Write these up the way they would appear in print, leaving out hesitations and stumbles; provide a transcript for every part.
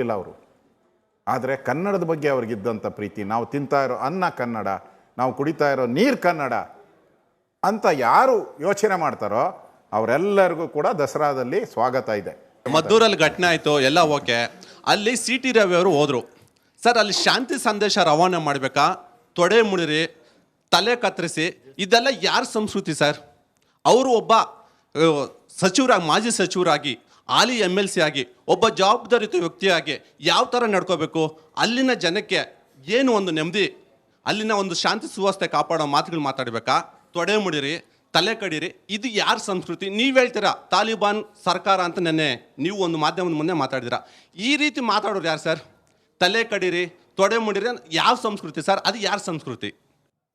ಇಲ್ಲ ಅವರು. ಆದರೆ ಕನ್ನಡದ ಬಗ್ಗೆ ಅವ್ರಿಗಿದ್ದಂಥ ಪ್ರೀತಿ, ನಾವು ತಿಂತಾ ಇರೋ ಅನ್ನ ಕನ್ನಡ, ನಾವು ಕುಡಿತಾ ಇರೋ ನೀರು ಕನ್ನಡ ಅಂತ ಯಾರು ಯೋಚನೆ ಮಾಡ್ತಾರೋ ಅವರೆಲ್ಲರಿಗೂ ಕೂಡ ದಸರಾದಲ್ಲಿ ಸ್ವಾಗತ ಇದೆ. ಮದ್ದೂರಲ್ಲಿ ಘಟನೆ ಆಯಿತು, ಎಲ್ಲ ಓಕೆ. ಅಲ್ಲಿ ಸಿ ಟಿ ರವಿ ಅವರು ಹೋದರು ಸರ್. ಅಲ್ಲಿ ಶಾಂತಿ ಸಂದೇಶ ರವಾನೆ ಮಾಡಬೇಕಾ, ತೊಡೆ ಮುಡಿರಿ, ತಲೆ ಕತ್ತರಿಸಿ, ಇದೆಲ್ಲ ಯಾರ ಸಂಸ್ಕೃತಿ ಸರ್? ಅವರು ಒಬ್ಬ ಸಚಿವರಾಗಿ, ಮಾಜಿ ಸಚಿವರಾಗಿ, ಹಾಲಿ MLC ಆಗಿ, ಒಬ್ಬ ಜವಾಬ್ದಾರಿಯುತ ವ್ಯಕ್ತಿಯಾಗಿ ಯಾವ ಥರ ನಡ್ಕೋಬೇಕು? ಅಲ್ಲಿನ ಜನಕ್ಕೆ ಏನು ಒಂದು ನೆಮ್ಮದಿ, ಅಲ್ಲಿನ ಒಂದು ಶಾಂತಿ ಸುವ್ಯವಸ್ಥೆ ಕಾಪಾಡೋ ಮಾತುಗಳು ಮಾತಾಡಬೇಕಾ? ತೊಡೆ ಮುಡಿರಿ, ತಲೆ ಕಡೀರಿ, ಇದು ಯಾರ ಸಂಸ್ಕೃತಿ? ನೀವು ಹೇಳ್ತೀರಾ ತಾಲಿಬಾನ್ ಸರ್ಕಾರ ಅಂತ ನೆನ್ನೆ ನೀವು ಒಂದು ಮಾಧ್ಯಮದ ಮುಂದೆ ಮಾತಾಡಿದಿರ. ಈ ರೀತಿ ಮಾತಾಡೋರು ಯಾರು ಸರ್? ತಲೆ ಕಡೀರಿ, ತೊಡೆ ಮುಡಿರಿ ಯಾವ ಸಂಸ್ಕೃತಿ ಸರ್? ಅದು ಯಾರ ಸಂಸ್ಕೃತಿ?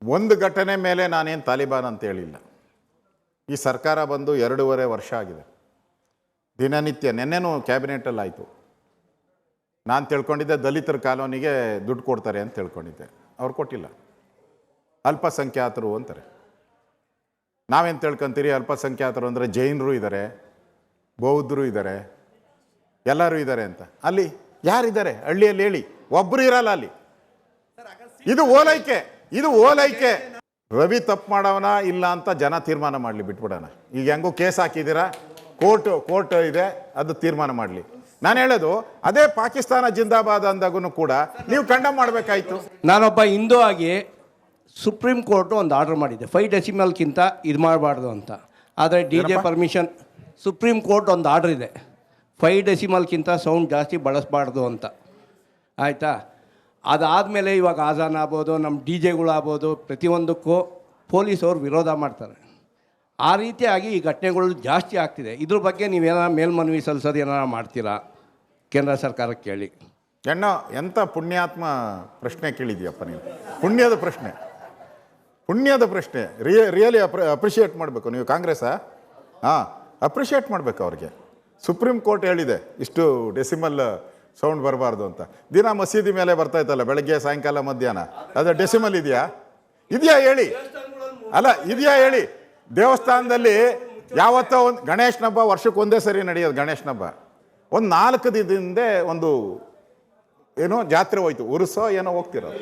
ಒಂದು ಘಟನೆ ಮೇಲೆ ನಾನೇನು ತಾಲಿಬಾನ್ ಅಂತ ಹೇಳಿಲ್ಲ. ಈ ಸರ್ಕಾರ ಬಂದು 2.5 ವರ್ಷ ಆಗಿದೆ. ದಿನನಿತ್ಯ ನೆನ್ನೆನೂ ಕ್ಯಾಬಿನೆಟಲ್ಲಿ ಆಯಿತು. ನಾನು ತಿಳ್ಕೊಂಡಿದ್ದೆ ದಲಿತರ ಕಾಲೋನಿಗೆ ದುಡ್ಡು ಕೊಡ್ತಾರೆ ಅಂತ ತಿಳ್ಕೊಂಡಿದ್ದೆ. ಅವ್ರು ಕೊಟ್ಟಿಲ್ಲ. ಅಲ್ಪಸಂಖ್ಯಾತರು ಅಂತಾರೆ. ನಾವೇನು ತಿಳ್ಕೊಂತೀರಿ? ಅಲ್ಪಸಂಖ್ಯಾತರು ಅಂದರೆ ಜೈನರು ಇದ್ದಾರೆ, ಬೌದ್ಧರು ಇದ್ದಾರೆ, ಎಲ್ಲರೂ ಇದ್ದಾರೆ ಅಂತ. ಅಲ್ಲಿ ಯಾರಿದ್ದಾರೆ? ಹಳ್ಳಿಯಲ್ಲಿ ಹೇಳಿ, ಒಬ್ಬರು ಇರಲ್ಲ ಅಲ್ಲಿ. ಇದು ಓಲೈಕೆ, ಇದು ಓಲೈಕೆ. ರವಿ ತಪ್ಪು ಮಾಡವನ ಇಲ್ಲ ಅಂತ ಜನ ತೀರ್ಮಾನ ಮಾಡಲಿ, ಬಿಟ್ಬಿಡೋಣ. ಈಗ ಹೆಂಗೂ ಕೇಸ್ ಹಾಕಿದ್ದೀರಾ, ಕೋರ್ಟ್ ಇದೆ, ಅದು ತೀರ್ಮಾನ ಮಾಡಲಿ. ನಾನು ಹೇಳೋದು ಅದೇ ಪಾಕಿಸ್ತಾನ ಜಿಂದಾಬಾದ್ ಅಂದಾಗೂ ಕೂಡ ನೀವು ಕಂಡಮ್ ಮಾಡಬೇಕಾಯ್ತು. ನಾನೊಬ್ಬ ಹಿಂದೂ ಆಗಿ ಸುಪ್ರೀಂ ಕೋರ್ಟು ಒಂದು ಆರ್ಡರ್ ಮಾಡಿದೆ 5 ಡೆಸಿಮಲ್ಗಿಂತ ಇದು ಮಾಡಬಾರ್ದು ಅಂತ. ಆದರೆ DJ ಪರ್ಮಿಷನ್, ಸುಪ್ರೀಂ ಕೋರ್ಟ್ ಒಂದು ಆರ್ಡರ್ ಇದೆ 5 ಡೆಸಿಮಲ್ಗಿಂತ ಸೌಂಡ್ ಜಾಸ್ತಿ ಬಳಸಬಾರ್ದು ಅಂತ. ಆಯಿತಾ? ಅದಾದಮೇಲೆ ಇವಾಗ ಆಜಾನ್ ಆಗ್ಬೋದು, ನಮ್ಮ DJಗಳು ಆಗ್ಬೋದು, ಪ್ರತಿಯೊಂದಕ್ಕೂ ಪೊಲೀಸವ್ರು ವಿರೋಧ ಮಾಡ್ತಾರೆ. ಆ ರೀತಿಯಾಗಿ ಈ ಘಟನೆಗಳು ಜಾಸ್ತಿ ಆಗ್ತಿದೆ. ಇದ್ರ ಬಗ್ಗೆ ನೀವೇನಾರು ಮೇಲ್ಮನವಿ ಸಲ್ಲಿಸೋದು ಏನಾರು ಮಾಡ್ತೀರಾ ಕೇಂದ್ರ ಸರ್ಕಾರಕ್ಕೆ ಕೇಳಿ? ಎಂಥ ಪುಣ್ಯಾತ್ಮ ಪ್ರಶ್ನೆ ಕೇಳಿದ್ಯಪ್ಪ ನೀವು. ಪುಣ್ಯದ ಪ್ರಶ್ನೆ ರಿಯಲಿ ಅಪ್ರಿಷಿಯೇಟ್ ಮಾಡಬೇಕು ನೀವು. ಕಾಂಗ್ರೆಸ್ಸಾ? ಹಾಂ, ಅಪ್ರಿಷಿಯೇಟ್ ಮಾಡಬೇಕು ಅವ್ರಿಗೆ. ಸುಪ್ರೀಂ ಕೋರ್ಟ್ ಹೇಳಿದೆ ಇಷ್ಟು ಡೆಸಿಮಲ್ ಸೌಂಡ್ ಬರಬಾರ್ದು ಅಂತ. ದಿನ ಮಸೀದಿ ಮೇಲೆ ಬರ್ತಾ ಇತ್ತಲ್ಲ, ಬೆಳಗ್ಗೆ ಸಾಯಂಕಾಲ ಮಧ್ಯಾಹ್ನ. ಅದು ಡೆಸಿಮಲ್ ಇದೆಯಾ ಹೇಳಿ? ಅಲ್ಲ, ಇದೆಯಾ ಹೇಳಿ? ದೇವಸ್ಥಾನದಲ್ಲಿ ಯಾವತ್ತೋ ಒಂದು ಗಣೇಶನ ಹಬ್ಬ ವರ್ಷಕ್ಕೆ ಒಂದೇ ಸರಿ ನಡೆಯೋದು. ಗಣೇಶನ ಹಬ್ಬ ಒಂದು 4 ದಿನದಿಂದ ಒಂದು ಏನೋ ಜಾತ್ರೆ ಹೋಯ್ತು, ಉರುಸೋ ಏನೋ ಹೋಗ್ತಿರೋದು.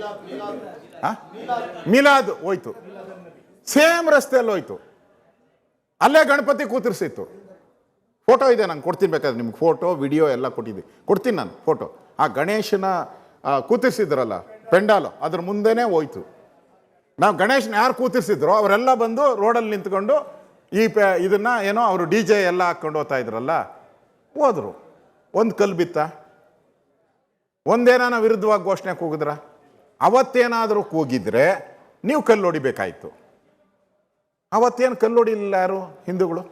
ಮಿಲಾದ್ ಹೋಯ್ತು, ಸೇಮ್ ರಸ್ತೆಯಲ್ಲಿ ಹೋಯ್ತು. ಅಲ್ಲೇ ಗಣಪತಿ ಕೂತಿರ್ಸಿತ್ತು. ಫೋಟೋ ಇದೆ, ನಾನು ಕೊಡ್ತೀನಿ ಬೇಕಾದ್ರೆ ನಿಮ್ಗೆ. ಫೋಟೋ ವಿಡಿಯೋ ಎಲ್ಲ ಕೊಡ್ತೀನಿ ನಾನು ಫೋಟೋ. ಆ ಗಣೇಶನ ಕೂತಿರ್ಸಿದ್ರಲ್ಲ ಪೆಂಡಾಲು, ಅದ್ರ ಮುಂದೆನೇ ಹೋಯ್ತು. ನಾವು ಗಣೇಶನ ಯಾರು ಕೂತಿರ್ಸಿದ್ರು ಅವರೆಲ್ಲ ಬಂದು ರೋಡಲ್ಲಿ ನಿಂತ್ಕೊಂಡು ಇದನ್ನು ಏನೋ ಅವರು DJ ಎಲ್ಲ ಹಾಕ್ಕೊಂಡು ಹೋಗ್ತಾ ಇದ್ರಲ್ಲ, ಹೋದರು. ಒಂದು ಕಲ್ಲು ಬಿತ್ತ? ಒಂದೇನ ವಿರುದ್ಧವಾಗಿ ಘೋಷಣೆ ಕೂಗಿದ್ರ? ಅವತ್ತೇನಾದರೂ ಕೂಗಿದ್ರೆ ನೀವು ಕಲ್ಲು ಹೊಡಿಬೇಕಾಯ್ತು. ಅವತ್ತೇನು ಕಲ್ಲು ಹೊಡಿಲಿಲ್ಲ ಯಾರು ಹಿಂದೂಗಳು?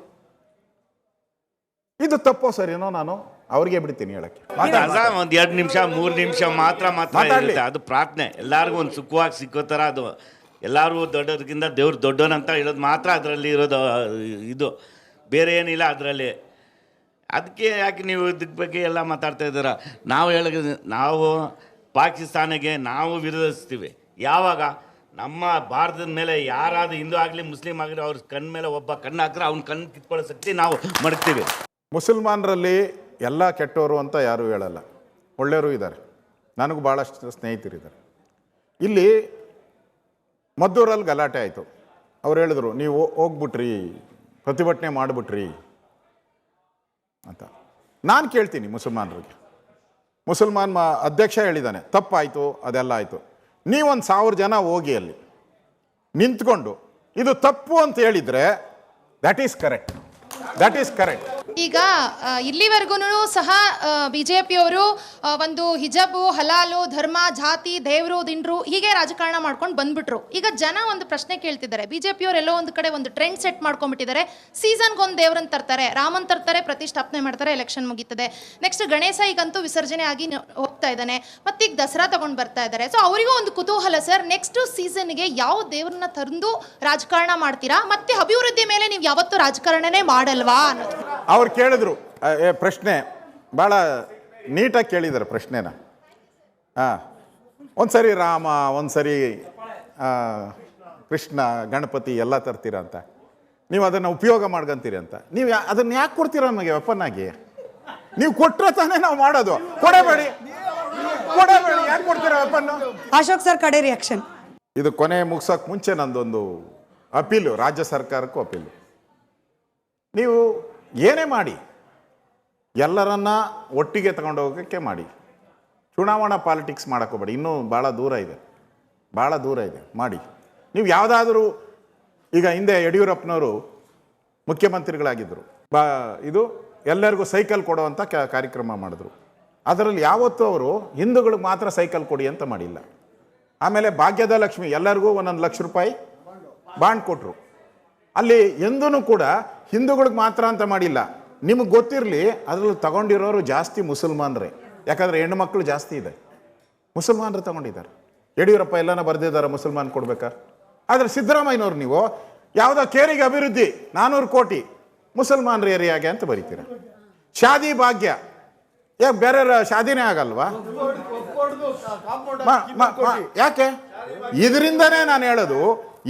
ಇದು ತಪ್ಪೋ ಸರಿನೋ? ನಾನು ಅವ್ರಿಗೆ ಬಿಡ್ತೀನಿ ಹೇಳಕ್ಕೆ. ಒಂದು 2 ನಿಮಿಷ 3 ನಿಮಿಷ ಮಾತ್ರ ಇರುತ್ತೆ. ಅದು ಪ್ರಾರ್ಥನೆ, ಎಲ್ಲರಿಗೂ ಒಂದು ಸುಖವಾಗಿ ಸಿಕ್ಕೋ ಥರ. ಅದು ಎಲ್ಲರೂ ದೊಡ್ಡದಕ್ಕಿಂತ ದೇವ್ರು ದೊಡ್ಡವನಂತ ಹೇಳೋದು ಮಾತ್ರ ಅದರಲ್ಲಿ ಇರೋದು. ಇದು ಬೇರೆ ಏನಿಲ್ಲ ಅದರಲ್ಲಿ. ಅದಕ್ಕೆ ಯಾಕೆ ನೀವು ಇದಕ್ಕೆ ಬಗ್ಗೆ ಎಲ್ಲ ಮಾತಾಡ್ತಾ ಇದ್ದೀರ? ನಾವು ಪಾಕಿಸ್ತಾನಿಗೆ ನಾವು ವಿರೋಧಿಸ್ತೀವಿ. ಯಾವಾಗ ನಮ್ಮ ಭಾರತದ ಮೇಲೆ ಯಾರಾದರೂ ಹಿಂದೂ ಆಗಲಿ ಮುಸ್ಲಿಂ ಆಗಲಿ ಅವ್ರ ಕಣ್ಣ ಮೇಲೆ ಒಬ್ಬ ಕಣ್ಣು ಹಾಕಿದ್ರೆ ಅವ್ನ ಕಣ್ಣು ಕಿತ್ಕೊಳ್ಳೋ ಶಕ್ತಿ ನಾವು ಮಡಗ್ತೀವಿ. ಮುಸಲ್ಮಾನರಲ್ಲಿ ಎಲ್ಲ ಕೆಟ್ಟವರು ಅಂತ ಯಾರೂ ಹೇಳಲ್ಲ, ಒಳ್ಳೆಯವರು ಇದ್ದಾರೆ. ನನಗೂ ಭಾಳಷ್ಟು ಸ್ನೇಹಿತರಿದ್ದಾರೆ. ಇಲ್ಲಿ ಮದ್ದೂರಲ್ಲಿ ಗಲಾಟೆ ಆಯಿತು. ಅವ್ರು ಹೇಳಿದ್ರು ನೀವು ಹೋಗ್ಬಿಟ್ರಿ, ಪ್ರತಿಭಟನೆ ಮಾಡಿಬಿಟ್ರಿ ಅಂತ. ನಾನು ಕೇಳ್ತೀನಿ ಮುಸಲ್ಮಾನರಿಗೆ. ಮುಸಲ್ಮಾನ್ ಅಧ್ಯಕ್ಷ ಹೇಳಿದ್ದಾನೆ ತಪ್ಪಾಯಿತು, ಅದೆಲ್ಲ ಆಯಿತು. ನೀವೊಂದು 1000 ಜನ ಹೋಗಿ ಅಲ್ಲಿ ನಿಂತ್ಕೊಂಡು ಇದು ತಪ್ಪು ಅಂತ ಹೇಳಿದರೆ ದಟ್ ಈಸ್ ಕರೆಕ್ಟ್. ಈಗ ಇಲ್ಲಿವರೆಗೂ ಸಹ ಬಿಜೆಪಿಯವರು ಒಂದು ಹಿಜಾಬು, ಹಲಾಲು, ಧರ್ಮ, ಜಾತಿ, ದೇವರು, ದಿಂಡ್ರು ಹೀಗೆ ರಾಜಕಾರಣ ಮಾಡ್ಕೊಂಡು ಬಂದ್ಬಿಟ್ರು. ಈಗ ಜನ ಒಂದು ಪ್ರಶ್ನೆ ಕೇಳ್ತಿದ್ದಾರೆ. ಬಿಜೆಪಿಯವರು ಎಲ್ಲೋ ಒಂದು ಕಡೆ ಒಂದು ಟ್ರೆಂಡ್ ಸೆಟ್ ಮಾಡ್ಕೊಂಡ್ಬಿಟ್ಟಿದ್ದಾರೆ. ಸೀಸನ್ಗೊಂದು ದೇವ್ರನ್ನ ತರ್ತಾರೆ, ರಾಮನ್ ತರ್ತಾರೆ, ಪ್ರತಿಷ್ಠಾಪನೆ ಮಾಡ್ತಾರೆ, ಎಲೆಕ್ಷನ್ ಮುಗೀತದೆ. ನೆಕ್ಸ್ಟ್ ಗಣೇಶ ಈಗಂತೂ ವಿಸರ್ಜನೆ ಆಗಿ ಹೋಗ್ತಾ ಇದ್ದಾನೆ, ಮತ್ತೀಗ ದಸರಾ ತಗೊಂಡು ಬರ್ತಾ ಇದ್ದಾರೆ. ಸೊ ಅವರಿಗೂ ಒಂದು ಕುತೂಹಲ ಸರ್, ನೆಕ್ಸ್ಟ್ ಸೀಸನ್ಗೆ ಯಾವ ದೇವ್ರನ್ನ ತಂದು ರಾಜಕಾರಣ ಮಾಡ್ತೀರಾ? ಮತ್ತೆ ಅಭಿವೃದ್ಧಿ ಮೇಲೆ ನೀವು ಯಾವತ್ತೂ ರಾಜಕಾರಣನೇ ಮಾಡಲ್ವಾ ಅನ್ನೋದು. ಅವ್ರು ಕೇಳಿದ್ರು ಪ್ರಶ್ನೆ, ಭಾಳ ನೀಟಾಗಿ ಕೇಳಿದ್ದಾರೆ ಪ್ರಶ್ನೆನ. ಒಂದ್ಸರಿ ರಾಮ, ಒಂದ್ಸರಿ ಕೃಷ್ಣ, ಗಣಪತಿ ಎಲ್ಲ ತರ್ತೀರ ಅಂತ, ನೀವು ಅದನ್ನು ಉಪಯೋಗ ಮಾಡ್ಕೊಂತೀರಿ ಅಂತ. ನೀವು ಅದನ್ನು ಯಾಕೆ ಕೊಡ್ತೀರ ನಮಗೆ ವೆಪನ್ ಆಗಿ? ನೀವು ಕೊಟ್ಟರೆ ತಾನೇ ನಾವು ಮಾಡೋದು. ಕೊಡಬೇಡಿ ಯಾಕೆ ಕೊಡ್ತೀರಾ ವೆಪನ್ನು? ಅಶೋಕ್ ಸರ್ ಕಡೆ ರಿಯಾಕ್ಷನ್. ಇದು ಕೊನೆ ಮುಗಿಸೋಕೆ ಮುಂಚೆ ನಂದೊಂದು ಅಪೀಲು, ರಾಜ್ಯ ಸರ್ಕಾರಕ್ಕೂ ಅಪೀಲು. ನೀವು ಏನೇ ಮಾಡಿ ಎಲ್ಲರನ್ನ ಒಟ್ಟಿಗೆ ತಗೊಂಡು ಹೋಗೋಕ್ಕೆ ಮಾಡಿ. ಚುನಾವಣಾ ಪಾಲಿಟಿಕ್ಸ್ ಮಾಡೋಕ್ಕೋಬೇಡಿ, ಇನ್ನೂ ಭಾಳ ದೂರ ಇದೆ ಮಾಡಿ. ನೀವು ಯಾವುದಾದ್ರೂ ಈಗ ಹಿಂದೆ ಯಡಿಯೂರಪ್ಪನವರು ಮುಖ್ಯಮಂತ್ರಿಗಳಾಗಿದ್ದರು, ಇದು ಎಲ್ಲರಿಗೂ ಸೈಕಲ್ ಕೊಡುವಂಥ ಕಾರ್ಯಕ್ರಮ ಮಾಡಿದ್ರು. ಅದರಲ್ಲಿ ಯಾವತ್ತೂ ಅವರು ಹಿಂದೂಗಳಿಗೆ ಮಾತ್ರ ಸೈಕಲ್ ಕೊಡಿ ಅಂತ ಮಾಡಿಲ್ಲ. ಆಮೇಲೆ ಭಾಗ್ಯದ ಲಕ್ಷ್ಮಿ ಎಲ್ಲರಿಗೂ 1 ಲಕ್ಷ ರೂಪಾಯಿ ಬಾಂಡ್ ಕೊಟ್ಟರು. ಅಲ್ಲಿ ಎಂದೂ ಕೂಡ ಹಿಂದೂಗಳಿಗೆ ಮಾತ್ರ ಅಂತ ಮಾಡಿಲ್ಲ. ನಿಮಗೆ ಗೊತ್ತಿರಲಿ, ಅದರಲ್ಲಿ ತಗೊಂಡಿರೋರು ಜಾಸ್ತಿ ಮುಸಲ್ಮಾನರೇ. ಯಾಕಂದರೆ ಹೆಣ್ಣು ಮಕ್ಕಳು ಜಾಸ್ತಿ ಇದೆ, ಮುಸಲ್ಮಾನರು ತಗೊಂಡಿದ್ದಾರೆ. ಯಡಿಯೂರಪ್ಪ ಎಲ್ಲನ ಬರೆದಿದ್ದಾರೆ ಮುಸಲ್ಮಾನ್ ಕೊಡ್ಬೇಕಾ? ಆದರೆ ಸಿದ್ದರಾಮಯ್ಯನವ್ರು ನೀವು ಯಾವುದೋ ಕೇರಿಗೆ ಅಭಿವೃದ್ಧಿ 400 ಕೋಟಿ ಮುಸಲ್ಮಾನರ ಏರಿಯಾಗೆ ಅಂತ ಬರೀತೀರ. ಶಾದಿ ಭಾಗ್ಯ ಬೇರೆ ಶಾದಿನೇ ಆಗಲ್ವಾ? ಯಾಕೆ? ಇದರಿಂದನೇ ನಾನು ಹೇಳೋದು,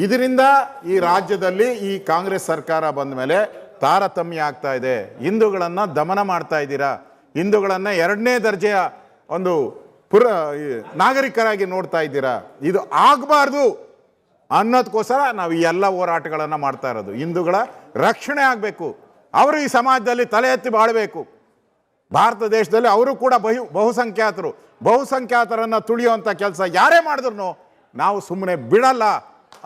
ಇದರಿಂದ ಈ ರಾಜ್ಯದಲ್ಲಿ ಈ ಕಾಂಗ್ರೆಸ್ ಸರ್ಕಾರ ಬಂದ ಮೇಲೆ ತಾರತಮ್ಯ ಆಗ್ತಾ ಇದೆ. ಹಿಂದೂಗಳನ್ನು ದಮನ ಮಾಡ್ತಾ ಇದ್ದೀರಾ, ಹಿಂದೂಗಳನ್ನು 2ನೇ ದರ್ಜೆಯ ಒಂದು ನಾಗರಿಕರಾಗಿ ನೋಡ್ತಾ ಇದ್ದೀರಾ. ಇದು ಆಗಬಾರ್ದು ಅನ್ನೋದಕ್ಕೋಸ್ಕರ ನಾವು ಈ ಎಲ್ಲ ಹೋರಾಟಗಳನ್ನು ಮಾಡ್ತಾ ಇರೋದು. ಹಿಂದೂಗಳ ರಕ್ಷಣೆ ಆಗಬೇಕು, ಅವರು ಈ ಸಮಾಜದಲ್ಲಿ ತಲೆ ಎತ್ತಿ ಬಾಳಬೇಕು. ಭಾರತ ದೇಶದಲ್ಲಿ ಅವರು ಕೂಡ ಬಹುಸಂಖ್ಯಾತರನ್ನು ತುಳಿಯುವಂಥ ಕೆಲಸ ಯಾರೇ ಮಾಡಿದ್ರು ನಾವು ಸುಮ್ಮನೆ ಬಿಡಲ್ಲ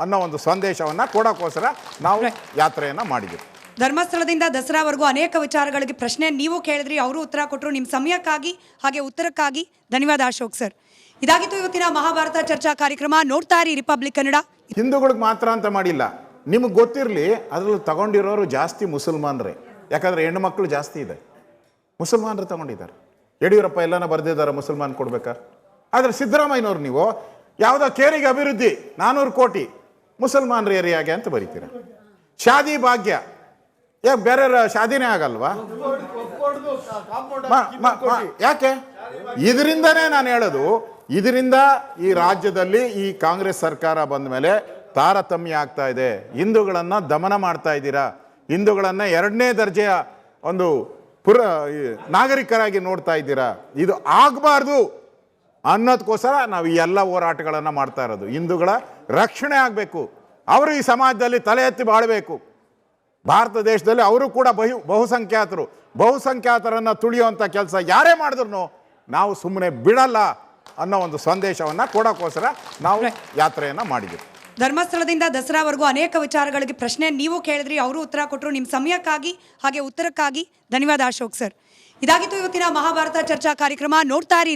ಅನ್ನೋ ಒಂದು ಸಂದೇಶವನ್ನು ಕೊಡೋಕ್ಕೋಸ್ಕರ ನಾವು ಯಾತ್ರೆಯನ್ನು ಮಾಡಿದ್ದೀವಿ. ಧರ್ಮಸ್ಥಳದಿಂದ ದಸರಾವರೆಗೂ ಅನೇಕ ವಿಚಾರಗಳಿಗೆ ಪ್ರಶ್ನೆ ನೀವು ಕೇಳಿದ್ರಿ, ಅವರು ಉತ್ತರ ಕೊಟ್ಟರು. ನಿಮ್ಮ ಸಮಯಕ್ಕಾಗಿ ಹಾಗೆ ಉತ್ತರಕ್ಕಾಗಿ ಧನ್ಯವಾದ ಅಶೋಕ್ ಸರ್. ಇದಾಗಿತ್ತು ಇವತ್ತಿನ ಮಹಾಭಾರತ ಚರ್ಚಾ ಕಾರ್ಯಕ್ರಮ. ನೋಡ್ತಾ ಇರಿ ರಿಪಬ್ಲಿಕ್ ಕನ್ನಡ. ಹಿಂದೂಗಳಿಗೆ ಮಾತ್ರ ಅಂತ ಮಾಡಿಲ್ಲ, ನಿಮಗೆ ಗೊತ್ತಿರಲಿ, ಅದರಲ್ಲಿ ತಗೊಂಡಿರೋರು ಜಾಸ್ತಿ ಮುಸಲ್ಮಾನರೇ. ಯಾಕಂದರೆ ಹೆಣ್ಣು ಮಕ್ಕಳು ಜಾಸ್ತಿ ಇದೆ, ಮುಸಲ್ಮಾನರು ತಗೊಂಡಿದ್ದಾರೆ. ಯಡಿಯೂರಪ್ಪ ಎಲ್ಲನ ಬರೆದಿದ್ದಾರೆ ಮುಸಲ್ಮಾನ್ ಕೊಡ್ಬೇಕಾ? ಆದರೆ ಸಿದ್ದರಾಮಯ್ಯನವ್ರು ನೀವು ಯಾವುದೋ ಕೇರಿಗೆ ಅಭಿವೃದ್ಧಿ 400 ಕೋಟಿ ಮುಸಲ್ಮಾನರ ಏರಿಯಾಗೆ ಅಂತ ಬರೀತೀರ. ಶಾದಿ ಭಾಗ್ಯ ಬೇರೆ ಶಾದಿನೇ ಆಗಲ್ವಾ? ಯಾಕೆ? ಇದರಿಂದನೇ ನಾನು ಹೇಳೋದು, ಇದರಿಂದ ಈ ರಾಜ್ಯದಲ್ಲಿ ಈ ಕಾಂಗ್ರೆಸ್ ಸರ್ಕಾರ ಬಂದ ಮೇಲೆ ತಾರತಮ್ಯ ಆಗ್ತಾ ಇದೆ. ಹಿಂದೂಗಳನ್ನು ದಮನ ಮಾಡ್ತಾ ಇದ್ದೀರಾ, ಹಿಂದೂಗಳನ್ನು 2ನೇ ದರ್ಜೆಯ ಒಂದು ನಾಗರಿಕರಾಗಿ ನೋಡ್ತಾ ಇದ್ದೀರಾ. ಇದು ಆಗಬಾರ್ದು ಅನ್ನೋದಕ್ಕೋಸ್ಕರ ನಾವು ಈ ಎಲ್ಲ ಹೋರಾಟಗಳನ್ನು ಮಾಡ್ತಾ ಇರೋದು. ಹಿಂದೂಗಳ ರಕ್ಷಣೆ ಆಗಬೇಕು, ಅವರು ಈ ಸಮಾಜದಲ್ಲಿ ತಲೆ ಎತ್ತಿ ಬಾಳಬೇಕು. ಭಾರತ ದೇಶದಲ್ಲಿ ಅವರು ಕೂಡ ಬಹುಸಂಖ್ಯಾತರನ್ನು ತುಳಿಯುವಂಥ ಕೆಲಸ ಯಾರೇ ಮಾಡಿದ್ರು ನಾವು ಸುಮ್ಮನೆ ಬಿಡಲ್ಲ ಅನ್ನೋ ಒಂದು ಸಂದೇಶವನ್ನು ಕೊಡೋಕ್ಕೋಸ್ಕರ ನಾವು ಯಾತ್ರೆಯನ್ನು ಮಾಡಿದ್ದೀವಿ. ಧರ್ಮಸ್ಥಳದಿಂದ ದಸರಾವರೆಗೂ ಅನೇಕ ವಿಚಾರಗಳಿಗೆ ಪ್ರಶ್ನೆ ನೀವು ಕೇಳಿದ್ರಿ, ಅವರು ಉತ್ತರ ಕೊಟ್ಟರು. ನಿಮ್ಮ ಸಮಯಕ್ಕಾಗಿ ಹಾಗೆ ಉತ್ತರಕ್ಕಾಗಿ ಧನ್ಯವಾದ ಅಶೋಕ್ ಸರ್. ಇದಾಗಿತ್ತು ಇವತ್ತಿನ ಮಹಾಭಾರತ ಚರ್ಚಾ ಕಾರ್ಯಕ್ರಮ. ನೋಡ್ತಾ ಇರಿ